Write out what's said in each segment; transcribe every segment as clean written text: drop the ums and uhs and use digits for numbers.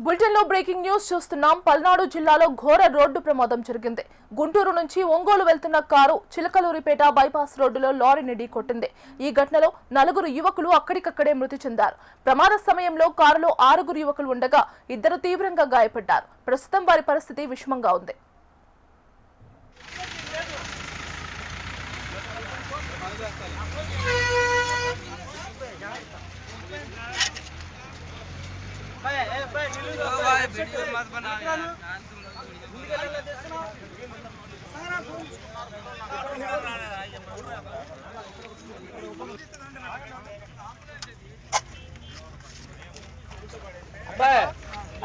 బులెటిన్లో breaking news చూస్తున్నాం. పల్నాడు జిల్లాలో ఘోర రోడ్డు ప్రమాదం జరిగింది. గుంటూరు నుంచి ఒంగోలు వెళ్తున్న కారు చిలకలూరిపేట బైపాస్ రోడ్డులో లారీని ఢీకొట్టింది. ఈ ఘటనలో 4 యువకులు అక్కడికక్కడే మృతి చెందారు. ప్రమాద సమయంలో కారులో 6 యువకులు ఉండగా 2 తీవ్రంగా గాయపడ్డారు. ప్రస్తుతం వారి పరిస్థితి విషమంగా ఉంది. वीडियो मत बना यार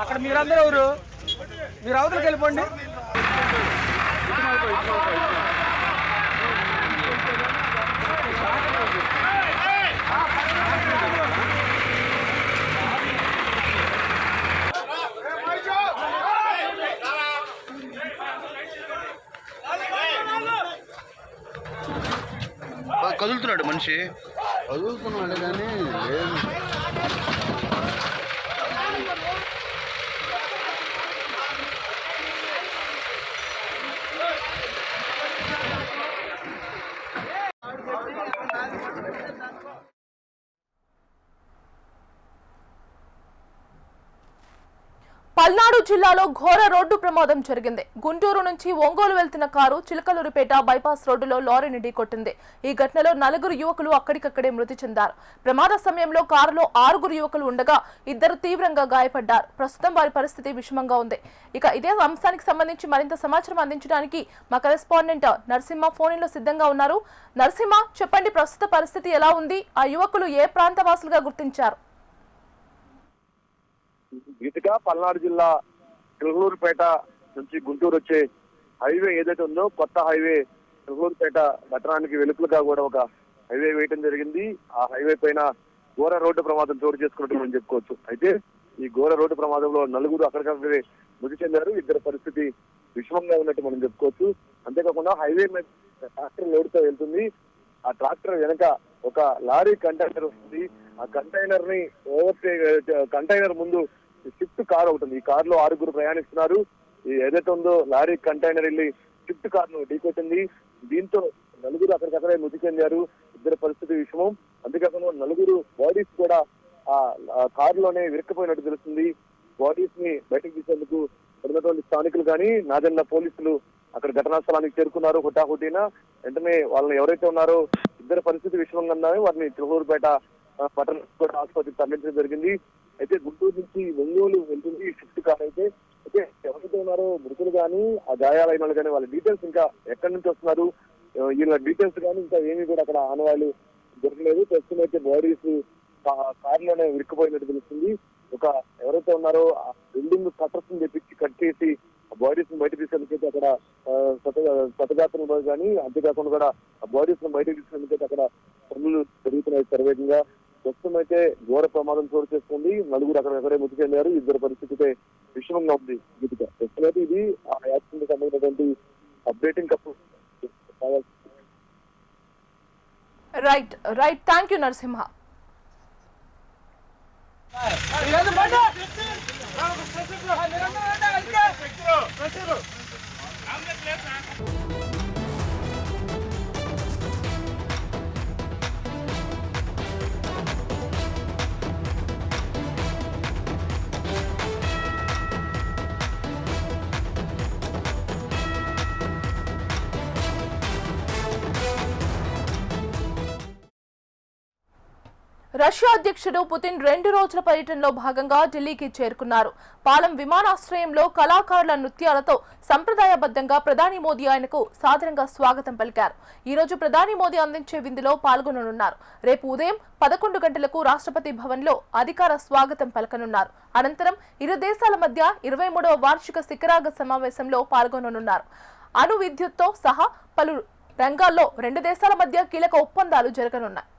అక్కడ మీరందరూ ఎవరు మీరు అవతలకి వెళ్ళిపోండి. కదులుతున్నాడు మనిషి కదులుతున్నాడు కానీ పల్నాడు జిల్లాలో ఘోర రోడ్డు ప్రమాదం జరిగింది. గుంటూరు నుంచి ఒంగోలు వెళ్తున్న కారు చిలకలూరిపేట బైపాస్ రోడ్డులో లారీని ఢీకొట్టింది. ఈ ఘటనలో 4 యువకులు అక్కడికక్కడే మృతి చెందారు. ప్రమాద సమయంలో కారులో 6 యువకులు ఉండగా 2 తీవ్రంగా గాయపడ్డారు. ప్రస్తుతం వారి పరిస్థితి విషమంగా ఉంది. ఇక ఇదే అంశానికి సంబంధించి మరింత సమాచారం అందించడానికి మా కరెస్పాండెంట్ నరసింహ ఫోన్లో సిద్ధంగా ఉన్నారు. నరసింహ, చెప్పండి, ప్రస్తుత పరిస్థితి ఎలా ఉంది? ఆ యువకులు ఏ ప్రాంతవాసులుగా గుర్తించారు? గీతిగా పల్నాడు జిల్లా చిలకలూరుపేట నుంచి గుంటూరు వచ్చే హైవే ఏదైతే ఉందో కొత్త హైవే చిలకలూరుపేట పట్టణానికి వెలుపులుగా కూడా ఒక హైవే వేయటం జరిగింది. ఆ హైవే పైన ఘోర రోడ్డు ప్రమాదం చోటు చేసుకున్నట్టు మనం చెప్పుకోవచ్చు. అయితే ఈ ఘోర రోడ్డు ప్రమాదంలో 4 అక్కడికక్కడే మృతి చెందారు. 2 పరిస్థితి విషమంగా ఉన్నట్టు మనం చెప్పుకోవచ్చు. అంతేకాకుండా హైవే మీద ట్రాక్టర్ లోడ్తో వెళ్తుంది. ఆ ట్రాక్టర్ వెనక ఒక లారీ కంటైనర్ వస్తుంది. ఆ కంటైనర్ ని కంటైనర్ ముందు స్విఫ్ట్ కార్ అవుతుంది. ఈ కార్ లో 6 ప్రయాణిస్తున్నారు. ఏదైతే ఉందో లారీ కంటైనర్ వెళ్ళి స్విఫ్ట్ కార్ ను ఢీకొట్టింది. దీంతో 4 అక్కడికక్కడే మృతి చెందారు. 2 పరిస్థితి విషమం. అంతేకాకుండా 4 బాడీస్ కూడా ఆ కార్ లోనే విరక్కపోయినట్టు తెలుస్తుంది. బాడీస్ ని బయటకు తీసేందుకు ఉన్నటువంటి స్థానికులు కానీ నాదెండ్ల పోలీసులు అక్కడ ఘటనా స్థలానికి చేరుకున్నారు. హుటాహుటీన వెంటనే వాళ్ళని ఎవరైతే ఉన్నారో 2 పరిస్థితి విషమంగా ఉన్నారో వారిని చిలకలూరుపేట పట్టణ ఆసుపత్రికి తరలించడం జరిగింది. అయితే గుంటూరు నుంచి ఒంగోలు వెళ్తుంది షిఫ్ట్ కార్ అయితే ఎవరైతే ఉన్నారో మృతులు కానీ ఆ గాయాలైన వాళ్ళు కానీ వాళ్ళ డీటెయిల్స్ ఇంకా ఎక్కడి నుంచి వస్తున్నారు, వీళ్ళ డీటెయిల్స్ కానీ ఇంకా ఏమీ కూడా అక్కడ ఆనవాళ్ళు దొరకలేదు. ప్రస్తుతం అయితే బాడీస్ కారులోనే విరుక్కుపోయినట్టు తెలుస్తుంది. ఒక ఎవరైతే ఉన్నారో బిల్డింగ్ కట్టర్స్ తెప్పించి కట్ చేసి బాడీస్ ని బయట తీసుకెళ్ళిపోతే అక్కడ శతగాత్రులు కానీ అంతేకాకుండా కూడా ఆ బాడీస్ ను బయటకు తీసుకెళ్ళిపోతే అక్కడ పనులు జరుగుతున్నాయి శరవేగంగా. ప్రస్తుతం అయితే ఘోర ప్రమాదం చోటు చేసుకుంది. 4 అక్కడెక్కడే మృతి చెందారు. 2 పరిస్థితి విషమంగా ఉంది. గీతిగా ప్రస్తుతం అయితే ఇది ఆ యాక్సిడెంట్ సంబంధించినటువంటి updating cup. Right thank you Narasimha. Russia అధ్యక్షుడు పుతిన్ 2 రోజుల పర్యటనలో భాగంగా ఢిల్లీకి చేరుకున్నారు. పాలెం విమానాశ్రయంలో కళాకారుల నృత్యాలతో సంప్రదాయబద్ధంగా ప్రధాని మోదీ ఆయనకు సాదరంగా స్వాగతం పలికారు. ఈ రోజు ప్రధాని మోదీ అందించే విందులో పాల్గొననున్నారు. రేపు ఉదయం 11 గంటలకు రాష్ట్రపతి భవన్లో అధికార స్వాగతం పలకనున్నారు. అనంతరం ఇరు దేశాల మధ్య 23వ వార్షిక శిఖరాగ్ర సమావేశంలో పాల్గొననున్నారు. అణు విద్యుత్తో సహా పలు రంగాల్లో 2 దేశాల మధ్య కీలక ఒప్పందాలు జరగనున్నాయి.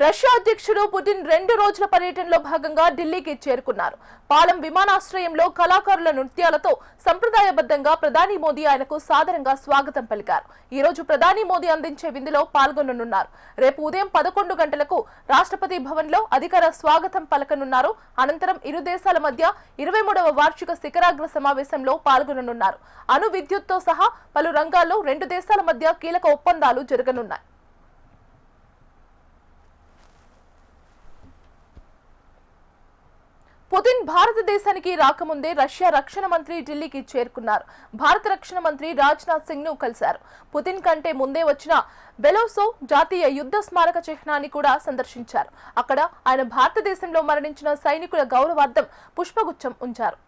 రష్యా అధ్యక్షుడు పుతిన్ 2 రోజుల పర్యటనలో భాగంగా ఢిల్లీకి చేరుకున్నారు. పాలెం విమానాశ్రయంలో కళాకారుల నృత్యాలతో సంప్రదాయబద్ధంగా ప్రధాని మోదీ ఆయనకు సాదరంగా స్వాగతం పలికారు. ఈ రోజు ప్రధాని మోదీ అందించే విందులో పాల్గొననున్నారు. రేపు ఉదయం 11 గంటలకు రాష్ట్రపతి భవన్లో అధికార స్వాగతం పలకనున్నారు. అనంతరం ఇరు దేశాల మధ్య 23వ వార్షిక శిఖరాగ్ర సమావేశంలో పాల్గొననున్నారు. అణు విద్యుత్తో సహా పలు రంగాల్లో 2 దేశాల మధ్య కీలక ఒప్పందాలు జరగనున్నాయి. పుతిన్ భారతదేశానికి రాకముందే రష్యా రక్షణ మంత్రి ఢిల్లీకి చేరుకున్నారు. భారత రక్షణ మంత్రి రాజ్నాథ్ సింగ్ ను కలిశారు. పుతిన్ కంటే ముందే వచ్చిన బెలోసోవ్ జాతీయ యుద్ధ స్మారక చిహ్నాన్ని కూడా సందర్శించారు. అక్కడ ఆయన భారతదేశంలో మరణించిన సైనికుల గౌరవార్థం పుష్పగుచ్చం ఉంచారు.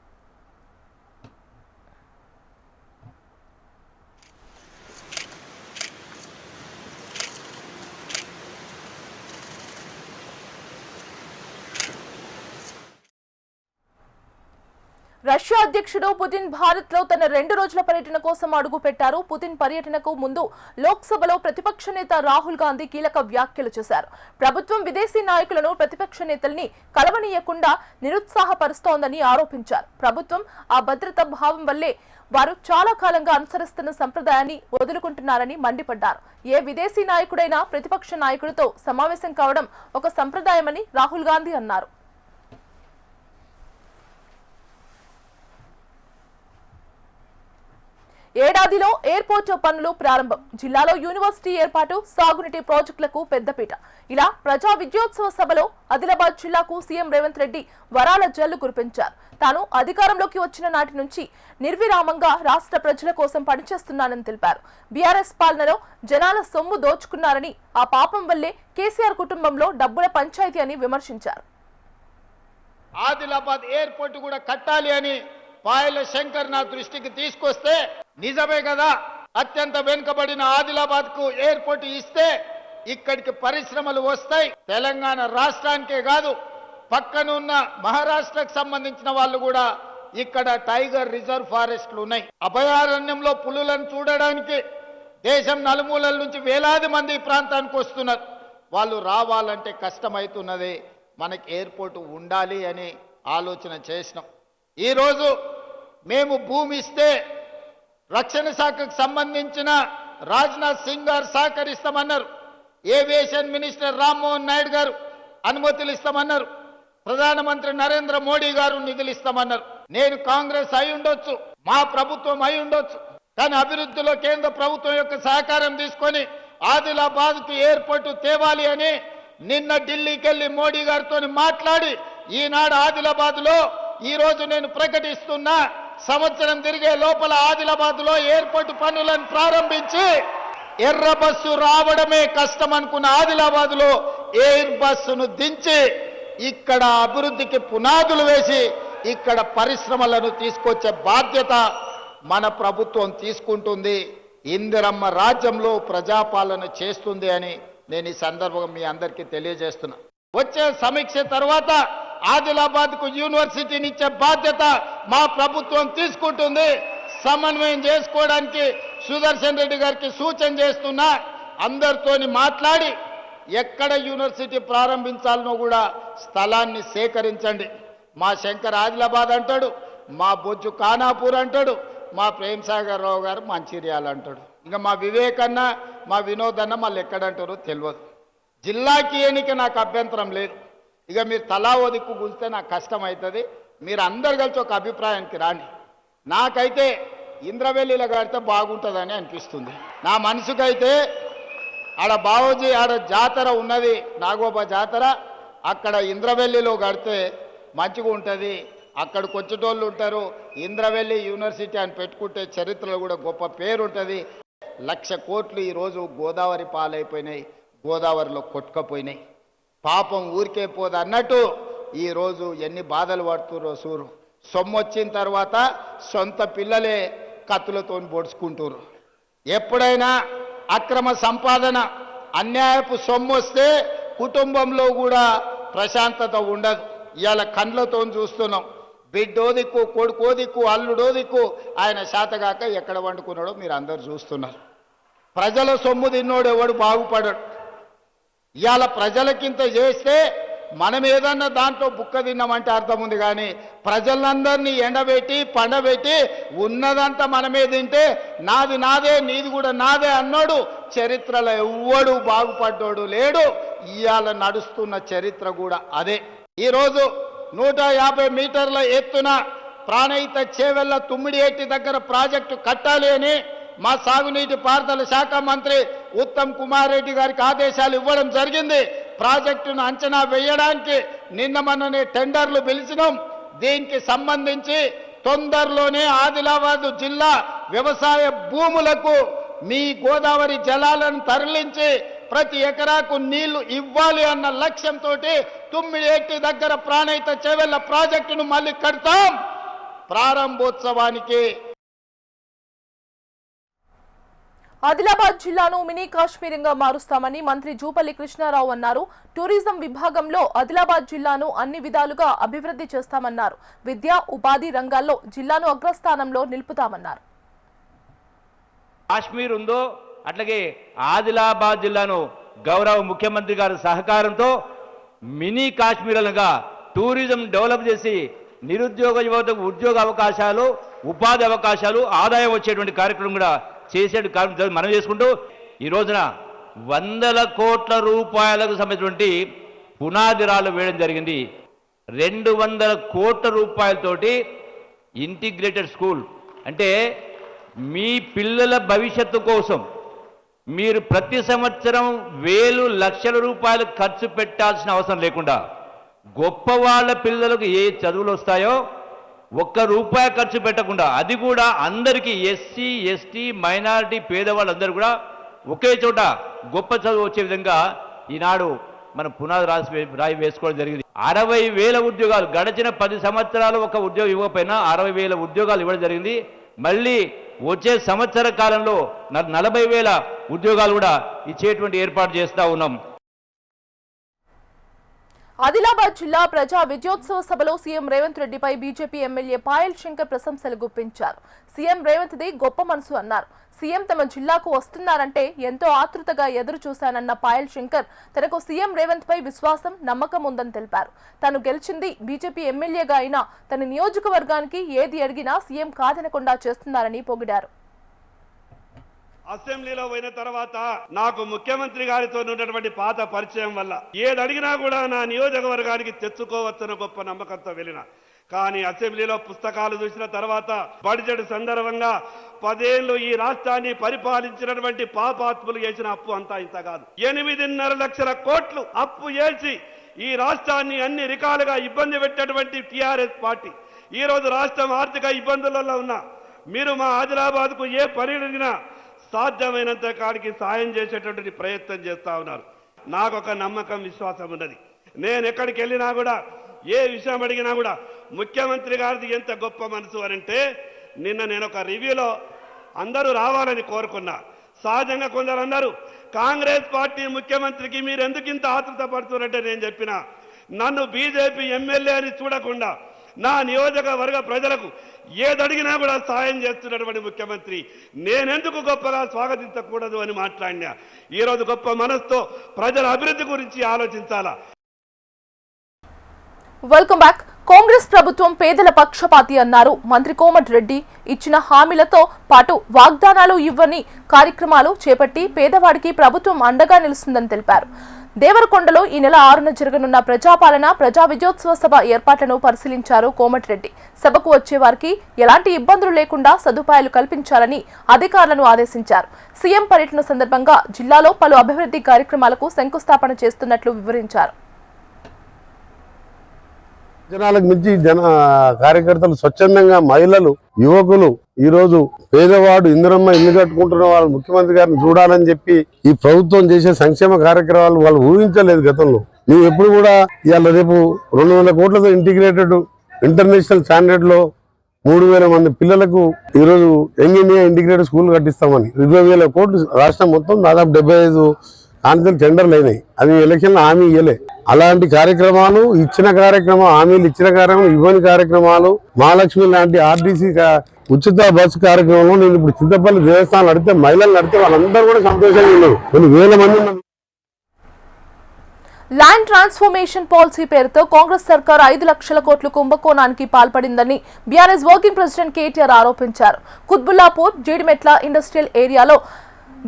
రష్యా అధ్యక్షుడు పుతిన్ భారత్ లో తన 2 రోజుల పర్యటన కోసం అడుగు పెట్టారు. పుతిన్ పర్యటనకు ముందు లోక్సభలో ప్రతిపక్ష నేత రాహుల్ గాంధీ కీలక వ్యాఖ్యలు చేశారు. ప్రభుత్వం విదేశీ నాయకులను ప్రతిపక్ష నేతల్ని కలవనీయకుండా నిరుత్సాహపరుస్తోందని ఆరోపించారు. ప్రభుత్వం ఆ భద్రతా భావం వల్లే వారు చాలా కాలంగా అనుసరిస్తున్న సంప్రదాయాన్ని వదులుకుంటున్నారని మండిపడ్డారు. ఏ విదేశీ నాయకుడైనా ప్రతిపక్ష నాయకుడితో సమావేశం కావడం ఒక సంప్రదాయమని రాహుల్ గాంధీ అన్నారు. ఏడాదిలో ఎయిర్పోర్ట్ పనులు ప్రారంభం. జిల్లాలో యూనివర్సిటీ ఏర్పాటు, సాగునీటి ప్రాజెక్టులకు పెద్దపీట. ఇలా ప్రజా విద్యోత్సవ సభలో ఆదిలాబాద్ జిల్లాకు సీఎం రేవంత్ రెడ్డి వరాల జల్లు కురిపించారు. తాను అధికారంలోకి వచ్చిన నాటి నుంచి నిర్విరామంగా రాష్ట్ర ప్రజల కోసం పనిచేస్తున్నానని తెలిపారు. బీఆర్ఎస్ పాలనలో జనాల సొమ్ము దోచుకున్నారని, ఆ పాపం వల్లే కేసీఆర్ కుటుంబంలో డబ్బుల పంచాయతీ అని విమర్శించారు. ఆదిలాబాద్ ఎయిర్పోర్ట్ కూడా కట్టాలి అని పాయల శంకర్ నా దృష్టికి తీసుకొస్తే, నిజమే కదా, అత్యంత వెనుకబడిన ఆదిలాబాద్ కు ఎయిర్పోర్ట్ ఇస్తే ఇక్కడికి పరిశ్రమలు వస్తాయి. తెలంగాణ రాష్ట్రానికే కాదు, పక్కనున్న మహారాష్ట్రకు సంబంధించిన వాళ్ళు కూడా ఇక్కడ టైగర్ రిజర్వ్ ఫారెస్ట్లు ఉన్నాయి. అభయారణ్యంలో పులులను చూడడానికి దేశం నలుమూలల నుంచి వేలాది మంది ఈ ప్రాంతానికి వస్తున్నారు. వాళ్ళు రావాలంటే కష్టమవుతున్నది. మనకి ఎయిర్పోర్ట్ ఉండాలి అని ఆలోచన చేసినాం. ఈరోజు మేము భూమి ఇస్తే రక్షణ శాఖకు సంబంధించిన రాజ్నాథ్ సింగ్ గారు సహకరిస్తామన్నారు. ఏవియేషన్ మినిస్టర్ రామ్మోహన్ నాయుడు గారు అనుమతులు ఇస్తామన్నారు. ప్రధానమంత్రి నరేంద్ర మోడీ గారు నిధులు ఇస్తామన్నారు. నేను కాంగ్రెస్ అయి ఉండొచ్చు, మా ప్రభుత్వం అయి ఉండొచ్చు, కానీ అభివృద్ధిలో కేంద్ర ప్రభుత్వం యొక్క సహకారం తీసుకొని ఆదిలాబాద్కు ఎయిర్పోర్ట్ తేవాలి అని నిన్న ఢిల్లీకి వెళ్ళి మోడీ గారితో మాట్లాడి ఈనాడు ఆదిలాబాద్లో ఈ రోజు నేను ప్రకటిస్తున్నా, సంవత్సరం తిరిగే లోపల ఆదిలాబాద్లో ఎయిర్పోర్ట్ పనులను ప్రారంభించి ఎర్ర బస్సు రావడమే కష్టం అనుకున్న ఆదిలాబాద్లో ఎయిర్ బస్సును దించి ఇక్కడ అభివృద్ధికి పునాదులు వేసి ఇక్కడ పరిశ్రమలను తీసుకొచ్చే బాధ్యత మన ప్రభుత్వం తీసుకుంటుంది. ఇందిరమ్మ రాజ్యంలో ప్రజాపాలన చేస్తుంది అని నేను ఈ సందర్భంగా మీ అందరికీ తెలియజేస్తున్నా. వచ్చే సమీక్ష తర్వాత ఆదిలాబాద్ కు యూనివర్సిటీని ఇచ్చే బాధ్యత మా ప్రభుత్వం తీసుకుంటుంది. సమన్వయం చేసుకోవడానికి సుదర్శన్ రెడ్డి గారికి సూచన చేస్తున్నా. అందరితోని మాట్లాడి ఎక్కడ యూనివర్సిటీ ప్రారంభించాలనో కూడా స్థలాన్ని సేకరించండి. మా శంకర్ ఆదిలాబాద్ అంటాడు, మా బొజ్జు ఖానాపూర్ అంటాడు, మా ప్రేమ్ సాగర్ రావు గారు మంచిర్యాల అంటాడు. ఇంకా మా వివేకన్న, మా వినోద్ అన్న మళ్ళీ ఎక్కడంటారో తెలియదు. జిల్లాకి ఎన్నిక నాకు అభ్యంతరం లేదు. ఇక మీరు తలా ఓ దిక్కు కూలిస్తే నాకు కష్టం అవుతుంది. మీరు అందరు కలిసి ఒక అభిప్రాయానికి రాండి. నాకైతే ఇంద్రవెల్లిలో కడితే బాగుంటుందని అనిపిస్తుంది. నా మనసుకైతే ఆడ బావోజీ ఆడ జాతర ఉన్నది, నాగోబా జాతర, అక్కడ ఇంద్రవెల్లిలో కడితే మంచిగా ఉంటుంది. అక్కడికి వచ్చేటోళ్ళు ఉంటారు. ఇంద్రవెల్లి యూనివర్సిటీ అని పెట్టుకుంటే చరిత్రలో కూడా గొప్ప పేరు ఉంటుంది. 1,00,000 కోట్లు ఈరోజు గోదావరి పాలైపోయినాయి, గోదావరిలో కొట్టుకపోయినాయి. పాపం ఊరికే పోదు అన్నట్టు ఈరోజు ఎన్ని బాధలు పడుతుర్రో సూరు. సొమ్ము వచ్చిన తర్వాత సొంత పిల్లలే కత్తులతో పొడుచుకుంటారు. ఎప్పుడైనా అక్రమ సంపాదన, అన్యాయపు సొమ్ము వస్తే కుటుంబంలో కూడా ప్రశాంతత ఉండదు. ఇవాళ కండ్లతో చూస్తున్నాం. బిడ్డో దిక్కు, కొడుకో దిక్కు, అల్లుడో దిక్కు, ఆయన శాతగాక ఎక్కడ వండుకున్నాడో మీరు అందరు చూస్తున్నారు. ప్రజల సొమ్ము తిన్నోడు ఎవడు బాగుపడడు. ఇవాళ ప్రజలకింత చేస్తే మనం ఏదన్నా దాంట్లో బుక్క తిన్నామంటే అర్థం ఉంది, కానీ ప్రజలందరినీ ఎండబెట్టి పండబెట్టి ఉన్నదంతా మనమే తింటే నాది నాదే నీది కూడా నాదే అన్నాడు చరిత్రలో ఎవ్వడు బాగుపడ్డాడు లేడు. ఇవాళ నడుస్తున్న చరిత్ర కూడా అదే. ఈరోజు 150 మీటర్ల ఎత్తున ప్రాణహిత చేవెళ్ల తుమ్మిడిఎట్టి దగ్గర ప్రాజెక్టు కట్టాలి అని మా సాగునీటి పారుదల శాఖ మంత్రి ఉత్తమ్ కుమార్ రెడ్డి గారికి ఆదేశాలు ఇవ్వడం జరిగింది. ప్రాజెక్టును అంచనా వేయడానికి నిన్న మొన్ననే టెండర్లు పిలిచినాం. దీనికి సంబంధించి తొందరలోనే ఆదిలాబాద్ జిల్లా వ్యవసాయ భూములకు మీ గోదావరి జలాలను తరలించి ప్రతి ఎకరాకు నీళ్లు ఇవ్వాలి అన్న లక్ష్యంతో తుమ్మిడిఎట్టి దగ్గర ప్రాణహిత చేవెళ్ల ప్రాజెక్టును మళ్ళీ కడతాం. ప్రారంభోత్సవానికి ఆదిలాబాద్ జిల్లాను మినీ కాశ్మీరంగా మారుస్తామని మంత్రి జూపల్లి కృష్ణారావు అన్నారు. టూరిజం విభాగంలో ఆదిలాబాద్ జిల్లాను అన్ని విధాలుగా అభివృద్ధి చేస్తామన్నారు. విద్యా ఉపాధి రంగాల్లో జిల్లాను అగ్రస్థానంలో నిలుపుతామన్నారు. కాశ్మీర్ ఉందో అట్లాగే ఆదిలాబాద్ జిల్లాను గౌరవ ముఖ్యమంత్రి గారి సహకారంతో మినీ కాశ్మీర్లుగా టూరిజం డెవలప్ చేసి నిరుద్యోగ యువతకు ఉద్యోగ అవకాశాలు, ఉపాధి అవకాశాలు, ఆదాయం వచ్చేటువంటి కార్యక్రమం కూడా చేసే కార్యక్రమం మనం చేసుకుంటూ ఈ రోజున 100 కోట్ల రూపాయలకు సంబంధించినటువంటి పునాది రాళ్ళు వేయడం జరిగింది. 200 కోట్ల రూపాయలతోటి ఇంటిగ్రేటెడ్ స్కూల్ అంటే మీ పిల్లల భవిష్యత్తు కోసం మీరు ప్రతి సంవత్సరం వేలు లక్షల రూపాయలు ఖర్చు పెట్టాల్సిన అవసరం లేకుండా గొప్ప వాళ్ళ పిల్లలకు ఏ చదువులు వస్తాయో ఒక్క రూపాయి ఖర్చు పెట్టకుండా, అది కూడా అందరికీ ఎస్సీ ఎస్టీ మైనారిటీ పేదవాళ్ళందరూ కూడా ఒకే చోట గొప్ప చదువు వచ్చే విధంగా ఈనాడు మనం పునాది రాయి వేసుకోవడం జరిగింది. 60,000 ఉద్యోగాలు గడిచిన 10 సంవత్సరాలు ఒక ఉద్యోగం ఇవ్వకపోయినా 60,000 ఉద్యోగాలు ఇవ్వడం జరిగింది. మళ్ళీ వచ్చే సంవత్సర కాలంలో 40,000 ఉద్యోగాలు కూడా ఇచ్చేటువంటి ఏర్పాటు చేస్తూ ఉన్నాం. ఆదిలాబాద్ జిల్లా ప్రజా విజయోత్సవ సభలో సీఎం రేవంత్ రెడ్డిపై బీజేపీ ఎమ్మెల్యే పాయల్ శంకర్ ప్రశంసలు గుప్పించారు. సీఎం రేవంత్ది గొప్ప మనసు అన్నారు. సీఎం తమ జిల్లాకు వస్తున్నారంటే ఎంతో ఆతృతగా ఎదురు చూశానన్న పాయల్ శంకర్ తనకు సీఎం రేవంత్ పై విశ్వాసం, నమ్మకం ఉందని తెలిపారు. తాను గెలిచింది బీజేపీ ఎమ్మెల్యేగా అయినా తన నియోజకవర్గానికి ఏది అడిగినా సీఎం కాదనకుండా చేస్తున్నారని పొగిడారు. అసెంబ్లీలో పోయిన తర్వాత నాకు ముఖ్యమంత్రి గారితో ఉన్నటువంటి పాత పరిచయం వల్ల ఏది అడిగినా కూడా నా నియోజకవర్గానికి తెచ్చుకోవచ్చన్న గొప్ప నమ్మకంతో వెళ్ళిన. కానీ అసెంబ్లీలో పుస్తకాలు చూసిన తర్వాత బడ్జెట్ సందర్భంగా 10 ఏళ్లు ఈ రాష్ట్రాన్ని పరిపాలించినటువంటి పాపాత్ములు చేసిన అప్పు అంతా ఇంత కాదు. 8.5 లక్షల కోట్లు అప్పు చేసి ఈ రాష్ట్రాన్ని అన్ని రకాలుగా ఇబ్బంది పెట్టేటువంటి టీఆర్ఎస్ పార్టీ ఈ రోజు రాష్ట్రం ఆర్థిక ఇబ్బందులలో ఉన్న మీరు మా ఆదిలాబాద్కు ఏ పని అడిగినా సాధ్యమైనంత కాడికి సాయం చేసేటటువంటి ప్రయత్నం చేస్తూ ఉన్నారు. నాకు ఒక నమ్మకం, విశ్వాసం ఉన్నది. నేను ఎక్కడికి వెళ్ళినా కూడా ఏ విషయం అడిగినా కూడా ముఖ్యమంత్రి గారిది ఎంత గొప్ప మనసు అనంటే, నిన్న నేను ఒక రివ్యూలో అందరూ రావాలని కోరుకున్నా. సహజంగా కొందరు అన్నారు కాంగ్రెస్ పార్టీ ముఖ్యమంత్రికి మీరు ఎందుకు ఇంత ఆతృత పడుతున్నారంటే నేను చెప్పిన నన్ను బీజేపీ ఎమ్మెల్యే అని చూడకుండా నా నియోజకవర్గ ప్రజలకు ఏదడిగినా కూడా సాయం చేస్తున్నటువంటి ముఖ్యమంత్రి నేనెందుకు గొప్పగా స్వాగతించకూడదు అని మాట్లాడినా. ఈరోజు గొప్ప మనసుతో ప్రజల అభివృద్ధి గురించి ఆలోచించాలా. Welcome back. కాంగ్రెస్ ప్రభుత్వం పేదల పక్షపాతి అన్నారు మంత్రి కోమటిరెడ్డి. ఇచ్చిన హామీలతో పాటు వాగ్దానాలు ఇవ్వని కార్యక్రమాలు చేపట్టి పేదవాడికి ప్రభుత్వం అండగా నిలుస్తుందని తెలిపారు. దేవరకొండలో ఈ నెల 6న జరగనున్న ప్రజాపాలన ప్రజా విజయోత్సవ సభ ఏర్పాట్లను పరిశీలించారు కోమటిరెడ్డి. సభకు వచ్చే వారికి ఎలాంటి ఇబ్బందులు లేకుండా సదుపాయాలు కల్పించాలని అధికారులను ఆదేశించారు. సీఎం పర్యటన సందర్భంగా జిల్లాలో పలు అభివృద్ధి కార్యక్రమాలకు శంకుస్థాపన చేస్తున్నట్లు వివరించారు. జనాలకు మించి కార్యకర్తలు స్వచ్ఛందంగా మహిళలు, యువకులు ఈరోజు పేదవాడు ఇందిరమ్మ ఇల్లు కట్టుకుంటున్న వాళ్ళు ముఖ్యమంత్రి గారిని చూడాలని చెప్పి ఈ ప్రభుత్వం చేసే సంక్షేమ కార్యక్రమాలు వాళ్ళు ఊహించలేదు గతంలో. మేము ఎప్పుడు కూడా ఇవాళ రేపు 200 కోట్లతో ఇంటిగ్రేటెడ్ ఇంటర్నేషనల్ స్టాండర్డ్ లో 3,000 మంది పిల్లలకు ఈరోజు యంగ్ ఇండియా ఇంటిగ్రేటెడ్ స్కూల్ కట్టిస్తామని 20,000 కోట్లు రాష్ట్రం మొత్తం దాదాపు 75 ఆన్సర్ టెండర్లు అయినాయి. అది ఎలక్షన్లో హామీ ఇవ్వలే. అలాంటి కార్యక్రమాలు ఇచ్చిన కార్యక్రమం, హామీలు ఇచ్చిన కార్యక్రమం, ఇవ్వని కార్యక్రమాలు, మహాలక్ష్మి లాంటి ఆర్టీసీ ఉచిత బస్సు కార్యక్రమంలో నేను ఇప్పుడు చింతపల్లి దేవస్థానం నడితే మహిళలు నడితే వాళ్ళందరూ కూడా సంతోషంగా ఉన్నారు. కొన్ని వేల మంది ఉన్నారు. ల్యాండ్ ట్రాన్స్ఫర్మేషన్ పాలసీ పేరుతో కాంగ్రెస్ సర్కార్ 5 లక్షల కోట్ల కుంభకోణానికి పాల్పడిందని బీఆర్ఎస్ వర్కింగ్ ప్రెసిడెంట్ కేటీఆర్ ఆరోపించారు. కుత్బుల్లాపూర్, జీడిమెట్ల ఇండస్ట్రియల్ ఏరియాలో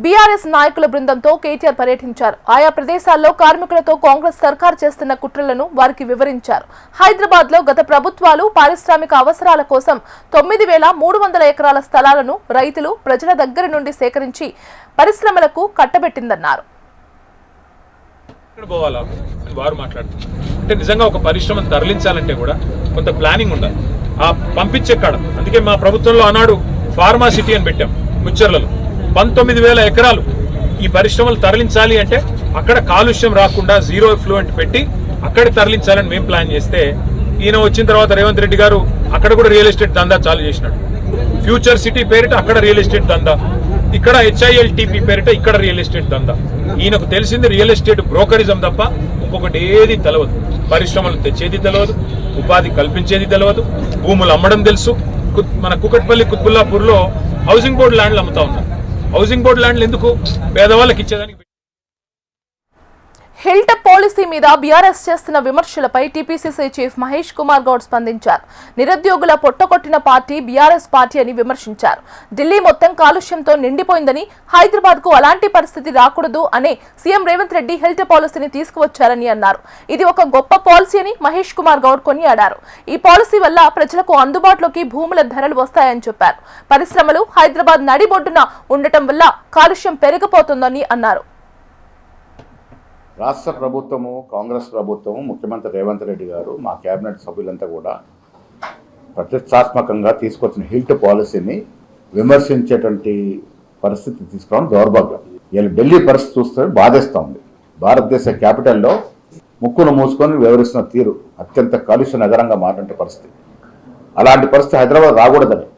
బీఆర్ఎస్ నాయకుల బృందంతో కేటీఆర్ పర్యటించారు. ఆయా ప్రదేశాల్లో కార్మికులతో కాంగ్రెస్ సర్కార్ చేస్తున్న కుట్రలను వారికి వివరించారు. హైదరాబాద్ లో గత ప్రభుత్వాలు పారిశ్రామిక అవసరాల కోసం 9,300 ఎకరాల స్థలాలను రైతులు, ప్రజల దగ్గర నుండి సేకరించి పరిశ్రమలకు కట్టబెట్టిందన్నారు. ఎక్కడ పోవాలా అని వారు మాట్లాడుతున్నారు. అంటే నిజంగా ఒక పరిశ్రమను తరలించాలంటే కూడా కొంత ప్లానింగ్ ఉండాలి. ఆ పంపించే కాడ అందుకే మా ప్రభుత్వంలో ఆనాడు ఫార్మా సిటీ అని పెట్టాం. ముచ్చర్లలో 19,000 ఎకరాలు ఈ పరిశ్రమలు తరలించాలి అంటే అక్కడ కాలుష్యం రాకుండా జీరో ఎఫ్లూయెంట్ పెట్టి అక్కడ తరలించాలని మేము ప్లాన్ చేస్తే ఈయన వచ్చిన తర్వాత రేవంత్ రెడ్డి గారు అక్కడ కూడా రియల్ ఎస్టేట్ దందా చాలు చేసినాడు. ఫ్యూచర్ సిటీ పేరిట అక్కడ రియల్ ఎస్టేట్ దందా, ఇక్కడ HILTP పేరిట ఇక్కడ రియల్ ఎస్టేట్ దందా. ఈయనకు తెలిసింది రియల్ ఎస్టేట్ బ్రోకరిజం తప్ప ఇంకొకటి ఏది తెలియదు. పరిశ్రమలు తెచ్చేది తెలియదు, ఉపాధి కల్పించేది తెలియదు, భూములు అమ్మడం తెలుసు. మన కుకట్పల్లి, కుత్బుల్లాపూర్లో హౌసింగ్ బోర్డు ల్యాండ్లు అమ్ముతా ఉన్నారు. హౌసింగ్ బోర్డు ల్యాండ్లు ఎందుకు? పేదవాళ్ళకి ఇచ్చేదానికి. హిల్ట్ పాలసీ మీద బీఆర్ఎస్ చేస్తున్న విమర్శలపై టీపీసీసీ చీఫ్ మహేష్ కుమార్ గౌడ్ స్పందించారు. నిరుద్యోగుల పొట్టకొట్టిన పార్టీ బీఆర్ఎస్ పార్టీ అని విమర్శించారు. ఢిల్లీ మొత్తం కాలుష్యంతో నిండిపోయిందని, హైదరాబాద్ కు అలాంటి పరిస్థితి రాకూడదు అనే సీఎం రేవంత్ రెడ్డి హిల్ట్ పాలసీని తీసుకువచ్చారని అన్నారు. ఇది ఒక గొప్ప పాలసీ అని మహేష్ కుమార్ గౌడ్ కొనియాడారు. ఈ పాలసీ వల్ల ప్రజలకు అందుబాటులోకి భూముల ధరలు వస్తాయని చెప్పారు. పరిశ్రమలు హైదరాబాద్ నడిబొడ్డున ఉండటం వల్ల కాలుష్యం పెరిగిపోతుందని అన్నారు. రాష్ట్ర ప్రభుత్వము, కాంగ్రెస్ ప్రభుత్వము, ముఖ్యమంత్రి రేవంత్ రెడ్డి గారు, మా కేబినెట్ సభ్యులంతా కూడా ప్రతిష్టాత్మకంగా తీసుకొచ్చిన హిల్ట్ పాలసీని విమర్శించేటువంటి పరిస్థితి తీసుకురావడం దౌర్భాగ్యం. ఇలా ఢిల్లీ పరిస్థితి చూస్తే బాధేస్తూ ఉంది. భారతదేశ క్యాపిటల్లో ముక్కును మూసుకొని వివరిస్తున్న తీరు అత్యంత కాలుష్య నగరంగా మారినటువంటి పరిస్థితి. అలాంటి పరిస్థితి హైదరాబాద్ రాకూడదని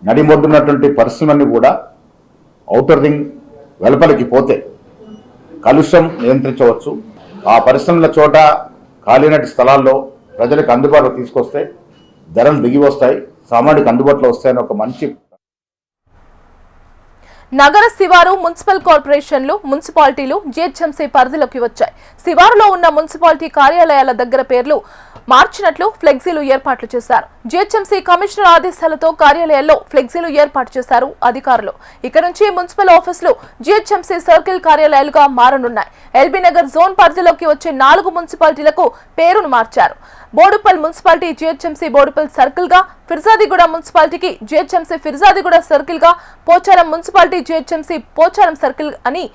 నడిమొడ్డున్నటువంటి పరిశ్రమని కూడా ఔటర్ రింగ్ వెలుపలికి పోతే కాలుష్యం నియంత్రించవచ్చు. ఆ పరిశ్రమల చోట ఖాళీనటి స్థలాల్లో ప్రజలకు అందుబాటులో తీసుకొస్తే ధరలు దిగి వస్తాయి, సామాన్యులకు అందుబాటులో వస్తాయని ఒక మంచి నగర శివారు మున్సిపల్ కార్పొరేషన్లు, మున్సిపాలిటీలు జీహెచ్ఎంసీ పరిధిలోకి వచ్చాయి. శివారులో ఉన్న మున్సిపాలిటీ కార్యాలయాల దగ్గర పేర్లు మార్చినట్లు ఫ్లెక్సీలు ఏర్పాట్లు చేశారు. జీహెచ్ఎంసీ కమిషనర్ ఆదేశాలతో కార్యాలయాల్లో ఫ్లెక్సీలు ఏర్పాటు చేశారు అధికారులు. ఇక నుంచి మున్సిపల్ ఆఫీసులు జీహెచ్ఎంసీ సర్కిల్ కార్యాలయాలుగా మారనున్నాయి. ఎల్బీ నగర్ జోన్ పరిధిలోకి వచ్చే 4 మున్సిపాలిటీలకు పేరును మార్చారు. Boduppal municipality GHMC Boduppal circle గా, ఫిర్జాదిగూడ మున్సిపాలిటీకి జీహెచ్ఎంసీ ఫిర్జాదిగూడ సర్కిల్ గా, Pocharam municipality GHMC Pocharam circle అని,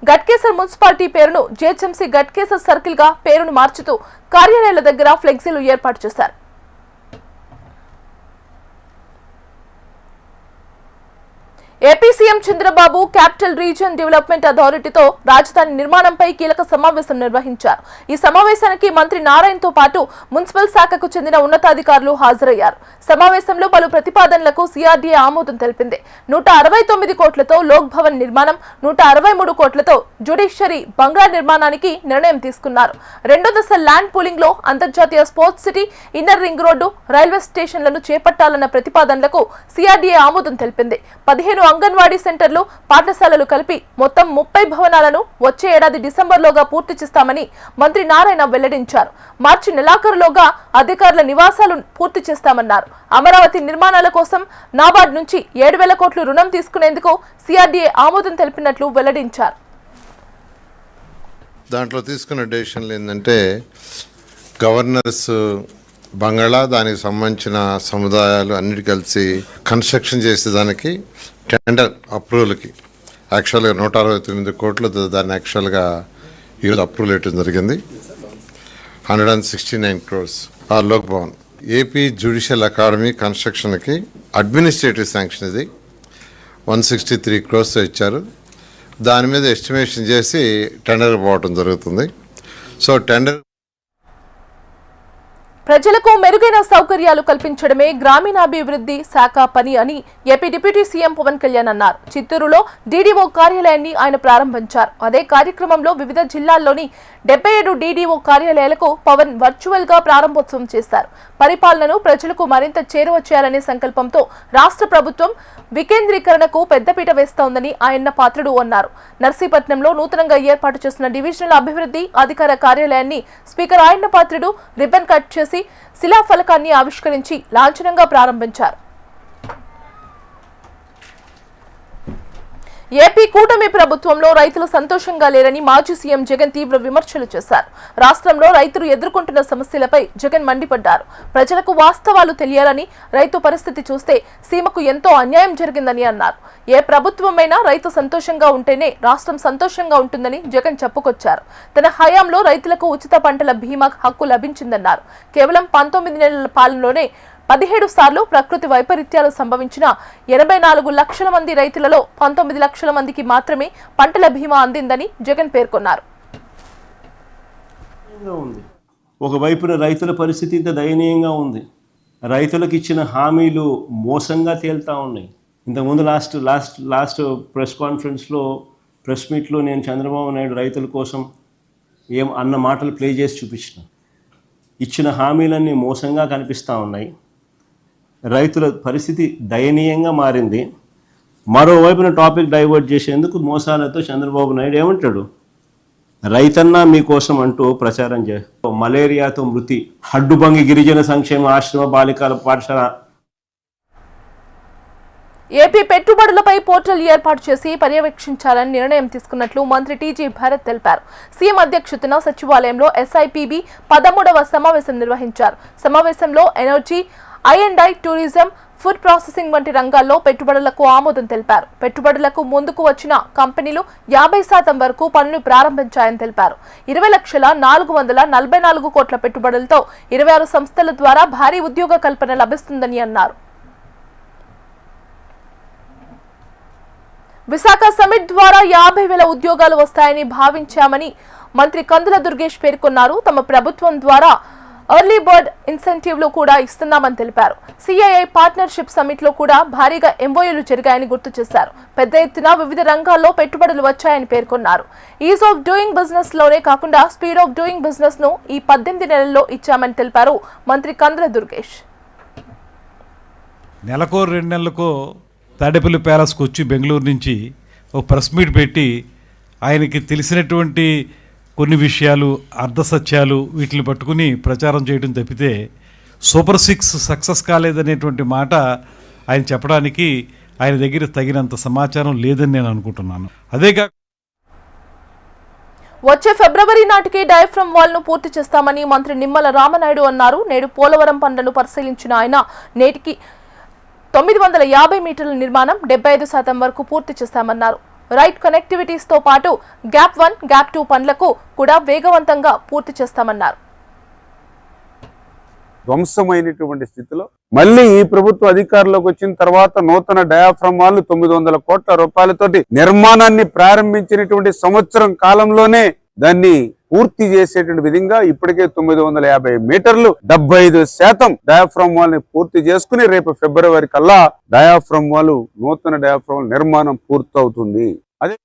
గట్కేసర్ మున్సిపాలిటీ పేరును జీహెచ్ఎంసీ గట్కేసర్ సర్కిల్ గా పేరును మార్చుతూ కార్యాలయాల దగ్గర ఫ్లెక్సీలు ఏర్పాటు చేశారు. AP CM Chandrababu capital region development అథారిటీతో రాజధాని నిర్మాణంపై కీలక సమావేశం నిర్వహించారు. ఈ సమావేశానికి మంత్రి నారాయణతో పాటు మున్సిపల్ శాఖకు చెందిన ఉన్నతాధికారులు హాజరయ్యారు. సమావేశంలో పలు ప్రతిపాదనలకు సిఆర్డీఏ ఆమోదం తెలిపింది. 169 కోట్లతో లోక్ భవన్ నిర్మాణం, 163 కోట్లతో జ్యుడిషియరీ బంగ్లా నిర్మాణానికి నిర్ణయం తీసుకున్నారు. 2వ దశ ల్యాండ్ పూలింగ్ లో అంతర్జాతీయ sports city, inner ring road, railway స్టేషన్లను చేపట్టాలన్న ప్రతిపాదనలకు సిఆర్డీఏ ఆమోదం తెలిపింది. 15 అంగన్వాడీ సెంటర్లు, పాఠశాలలు కలిపి మొత్తం 30 భవనాలను వచ్చే ఏడాది డిసెంబర్లోగా పూర్తి చేస్తామని మంత్రి నారాయణ వెల్లడించారు. మార్చి నెలాఖరులోగా అధికారుల నివాసాలు పూర్తి చేస్తామన్నారు. అమరావతి నిర్మాణాల కోసం నాబార్డ్ నుంచి 7,000 కోట్లు రుణం తీసుకునేందుకు సిఆర్డీఏ ఆమోదం తెలిపినట్లు వెల్లడించారు. దాంట్లో తీసుకున్న డెసిషన్లు ఏంటంటే గవర్నర్స్ బంగాళా, దానికి సంబంధించిన సముదాయాలు అన్నిటి కలిసి కన్స్ట్రక్షన్ చేసేదానికి టెండర్ అప్రూవల్కి యాక్చువల్గా 169 కోట్లు దాన్ని యాక్చువల్గా ఈరోజు అప్రూవల్ ఇవ్వడం జరిగింది. 169 crores ఆ Lok Bhavan. AP judicial academy కన్స్ట్రక్షన్కి అడ్మినిస్ట్రేటివ్ శాంక్షన్ ఇది 163 crores ఇచ్చారు. దాని మీద ఎస్టిమేషన్ చేసి టెండర్ పోవటం జరుగుతుంది. సో టెండర్ ప్రజలకు మెరుగైన సౌకర్యాలు కల్పించడమే గ్రామీణాభివృద్ధి శాఖ పని అని AP deputy CM Pawan Kalyan అన్నారు. చిత్తూరులో డీడీఓ కార్యాలయాన్ని ఆయన ప్రారంభించారు. అదే కార్యక్రమంలో వివిధ జిల్లాల్లోని 77 డీడీఓ కార్యాలయాలకు పవన్ వర్చువల్ గా ప్రారంభోత్సవం చేశారు. పరిపాలనను ప్రజలకు మరింత చేరువ చేయాలనే సంకల్పంతో రాష్ట్ర ప్రభుత్వం వికేంద్రీకరణకు పెద్దపీట వేస్తోందని ఆయన పాత్రుడు అన్నారు. నర్సీపట్నంలో నూతనంగా ఏర్పాటు చేసిన డివిజనల్ అభివృద్ధి అధికార కార్యాలయాన్ని స్పీకర్ ఆయన పాత్రుడు రిబ్బన్ కట్ చేసి శిలాఫలకాన్ని ఆవిష్కరించి లాంఛనంగా ప్రారంభించారు. ఏపీ కూటమి ప్రభుత్వంలో రైతులు సంతోషంగా లేరని మాజీ సీఎం జగన్ తీవ్ర విమర్శలు చేశారు. రాష్ట్రంలో రైతులు ఎదుర్కొంటున్న సమస్యలపై జగన్ మండిపడ్డారు. ప్రజలకు వాస్తవాలు తెలియాలని, రైతు పరిస్థితి చూస్తే సీమకు ఎంతో అన్యాయం జరిగిందని అన్నారు. ఏ ప్రభుత్వమైనా రైతు సంతోషంగా ఉంటేనే రాష్ట్రం సంతోషంగా ఉంటుందని జగన్ చెప్పుకొచ్చారు. తన హయాంలో రైతులకు ఉచిత పంటల బీమా హక్కు లభించిందన్నారు. కేవలం 19 నెలల పాలనలోనే 17 సార్లు ప్రకృతి వైపరీత్యాలు సంభవించిన 84 లక్షల మంది రైతులలో 19 లక్షల మందికి మాత్రమే పంటల బీమా అందిందని జగన్ పేర్కొన్నారు. ఒకవైపున రైతుల పరిస్థితి ఇంత దయనీయంగా ఉంది. రైతులకు ఇచ్చిన హామీలు మోసంగా తేలుతా ఉన్నాయి. ఇంతకుముందు లాస్ట్ ప్రెస్ కాన్ఫరెన్స్లో ప్రెస్ మీట్లో నేను చంద్రబాబు నాయుడు రైతుల కోసం అన్న మాటలు ప్లే చేసి చూపించిన. ఇచ్చిన హామీలన్నీ మోసంగా కనిపిస్తూ ఉన్నాయి. రైతుల పరిస్థితి దయనీయంగా మారింది. మరోవైపున టాపిక్ డైవర్ట్ చేసేందుకు మోసాలతో చంద్రబాబు నాయుడు ఏమంటాడు, రైతన్నా మీకోసం అంటూ ప్రచారం చేస్తారు. మలేరియాతో మృతి, హడ్డుబంగి గిరిజన సంక్షేమ ఆశ్రమ బాలికల పాఠశాల. ఏపీ పెట్టుబడులపై పోర్టల్ ఏర్పాటు చేసి పర్యవేక్షించాలని నిర్ణయం తీసుకున్నట్లు మంత్రి టీజీ భరత్ తెలిపారు. సీఎం అధ్యక్షతన సచివాలయంలో ఎస్ఐపిబి 13వ సమావేశం నిర్వహించారు. సమావేశంలో energy, I&I, tourism, food processing వంటి రంగాల్లో పెట్టుబడులకు ఆమోదం తెలిపారు. పెట్టుబడులకు ముందుకు వచ్చిన కంపెనీలు 50% వరకు పనులు ప్రారంభించాయని తెలిపారు. 20,444 కోట్ల పెట్టుబడులతో 26 సంస్థల ద్వారా భారీ ఉద్యోగ కల్పన లభిస్తుందని అన్నారు. విశాఖ సమిట్ ద్వారా 50,000 ఉద్యోగాలు వస్తాయని భావించామని మంత్రి కందుల దుర్గేష్ పేర్కొన్నారు. తమ ప్రభుత్వం ద్వారా ఎర్లీ బర్డ్ ఇన్సెంటివ్లు కూడా ఇస్తున్నామని తెలిపారు. సిఐఐ పార్ట్నర్షిప్ సమిట్ లో కూడా భారీగా ఎంఓయూలు జరిగాయని గుర్తు చేశారు. పెద్ద ఎత్తున వివిధ రంగాల్లో పెట్టుబడులు వచ్చాయని పేర్కొన్నారు. ఈజ్ ఆఫ్ డూయింగ్ బిజినెస్ లోనే కాకుండా స్పీడ్ ఆఫ్ డూయింగ్ బిజినెస్ ను ఈ 18 నెలల్లో ఇచ్చామని తెలిపారు మంత్రి కందుల దుర్గేష్. నెలకో 2 నెలలకో తాడేపల్లి ప్యాలెస్కి వచ్చి బెంగళూరు నుంచి ఒక ప్రెస్ మీట్ పెట్టి ఆయనకి తెలిసినటువంటి కొన్ని విషయాలు, అర్ధసత్యాలు వీటిని పట్టుకుని ప్రచారం చేయడం తప్పితే సూపర్ 6 సక్సెస్ కాలేదనేటువంటి మాట ఆయన చెప్పడానికి ఆయన దగ్గర తగినంత సమాచారం లేదని నేను అనుకుంటున్నాను. అదేకాక వచ్చే ఫిబ్రవరి నాటికి డయాఫ్రమ్ వాల్ ను పూర్తి చేస్తామని మంత్రి నిమ్మల రామనాయుడు అన్నారు. నేడు పోలవరం పనులను పరిశీలించిన ఆయన నేటికి 950 మీటర్ల నిర్మాణం 75% వరకు పూర్తి చేస్తామన్నారు. రైట్ కనెక్టివిటీస్ తో పాటు గ్యాప్ 1, గ్యాప్ 2 పనులకు కూడా వేగవంతంగా పూర్తి చేస్తామన్నారు. ధ్వంసమైనటువంటి స్థితిలో మళ్ళీ ఈ ప్రభుత్వ అధికారంలోకి వచ్చిన తర్వాత నూతన డయాఫ్రమ్ వాల్ 900 కోట్ల రూపాయలతోటి నిర్మాణాన్ని ప్రారంభించినటువంటి సంవత్సరం కాలంలోనే దాన్ని పూర్తి చేసేటువంటి విధంగా ఇప్పటికే 950 మీటర్లు 75% డయాఫ్రమ్ వాల్ ని పూర్తి చేసుకుని రేపు ఫిబ్రవరి కల్లా డయాఫ్రమ్ వాల్, నూతన డయాఫ్రమ్ వాల్ నిర్మాణం పూర్తవుతుంది. అదే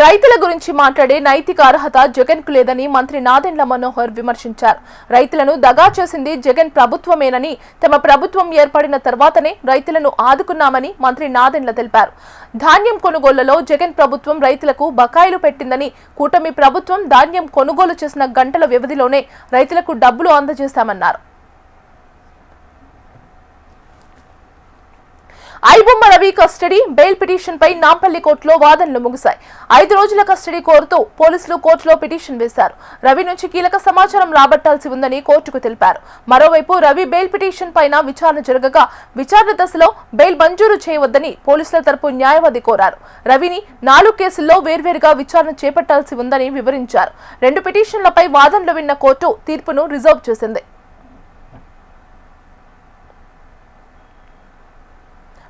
రైతుల గురించి మాట్లాడే నైతిక అర్హత జగన్ కు లేదని మంత్రి నాదెండ్ల మనోహర్ విమర్శించారు. రైతులను దగా చేసింది జగన్ ప్రభుత్వమేనని, తమ ప్రభుత్వం ఏర్పడిన తర్వాతనే రైతులను ఆదుకున్నామని మంత్రి నాదెండ్ల తెలిపారు. ధాన్యం కొనుగోళ్లలో జగన్ ప్రభుత్వం రైతులకు బకాయిలు పెట్టిందని, కూటమి ప్రభుత్వం ధాన్యం కొనుగోలు చేసిన గంటల వ్యవధిలోనే రైతులకు డబ్బులు అందజేశామన్నారు. IBomma Ravi custody bail petition పై నాంపల్లి కోర్టులో వాదనలు ముగిశాయి. 5 రోజుల కస్టడీ కోరుతూ పోలీసులు కోర్టులో పిటిషన్ వేశారు. రవి నుంచి కీలక సమాచారం రాబట్టాల్సి ఉందని కోర్టుకు తెలిపారు. మరోవైపు రవి బెయిల్ పిటిషన్ పైన విచారణ జరగగా విచారణ దశలో బెయిల్ మంజూరు చేయవద్దని పోలీసుల తరపు న్యాయవాది కోరారు. రవిని 4 కేసుల్లో వేర్వేరుగా విచారణ చేపట్టాల్సి ఉందని వివరించారు. 2 పిటిషన్లపై వాదనలు విన్న కోర్టు తీర్పును రిజర్వ్ చేసింది.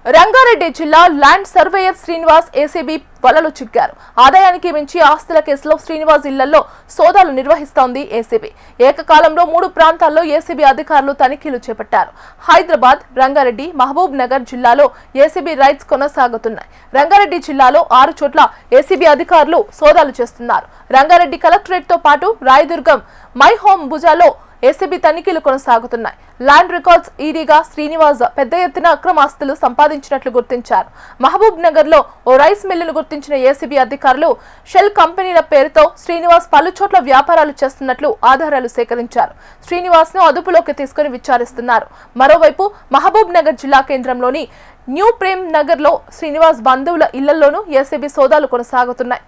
రంగారెడ్డి జిల్లా ల్యాండ్ సర్వేయర్ శ్రీనివాస్ ఏసీబీ వలలో చిక్కారు. ఆదాయానికి మించి ఆస్తుల కేసులో శ్రీనివాస్ ఇళ్లలో సోదాలు నిర్వహిస్తోంది ఏసీబీ. ఏకకాలంలో 3 ప్రాంతాల్లో ఏసీబీ అధికారులు తనిఖీలు చేపట్టారు. హైదరాబాద్, రంగారెడ్డి, మహబూబ్ నగర్ జిల్లాలో ఏసీబీ రైడ్స్ కొనసాగుతున్నాయి. రంగారెడ్డి జిల్లాలో 6 చోట్ల ఏసీబీ అధికారులు సోదాలు చేస్తున్నారు. రంగారెడ్డి కలెక్టరేట్ తో పాటు రాయదుర్గం, మై హోమ్ భుజాలో ఏసీబీ తనిఖీలు కొనసాగుతున్నాయి. ల్యాండ్ రికార్డ్స్ ఈడీగా శ్రీనివాస్ పెద్ద ఎత్తున అక్రమాస్తులు సంపాదించినట్లు గుర్తించారు. మహబూబ్ నగర్ లో ఓ రైస్ మిల్లును గుర్తించిన ఏసీబీ అధికారులు షెల్ కంపెనీల పేరుతో శ్రీనివాస్ పలు చోట్ల వ్యాపారాలు చేస్తున్నట్లు ఆధారాలు సేకరించారు. శ్రీనివాస్ ను అదుపులోకి తీసుకుని విచారిస్తున్నారు. మరోవైపు మహబూబ్ నగర్ జిల్లా కేంద్రంలోని న్యూ ప్రేమ్ నగర్ లో శ్రీనివాస్ బంధువుల ఇళ్లలోనూ ఏసీబీ సోదాలు కొనసాగుతున్నాయి.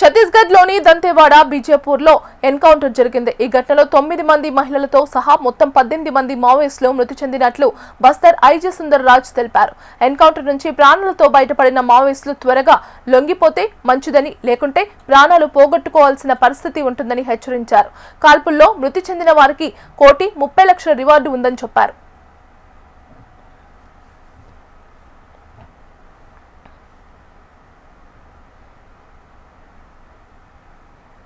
ఛత్తీస్గఢ్ లోని దంతేవాడ, బీజేపూర్ లో ఎన్కౌంటర్ జరిగింది. ఈ ఘటనలో 9 మంది మహిళలతో సహా మొత్తం 18 మంది మావోయిస్టులు మృతి చెందినట్లు బస్తర్ ఐజీ సుందర్ రాజ్ తెలిపారు. ఎన్కౌంటర్ నుంచి ప్రాణాలతో బయటపడిన మావోయిస్టులు త్వరగా లొంగిపోతే మంచిదని, లేకుంటే ప్రాణాలు పోగొట్టుకోవాల్సిన పరిస్థితి ఉంటుందని హెచ్చరించారు. కాల్పుల్లో మృతి చెందిన వారికి 1,30,00,000 రివార్డు ఉందని చెప్పారు.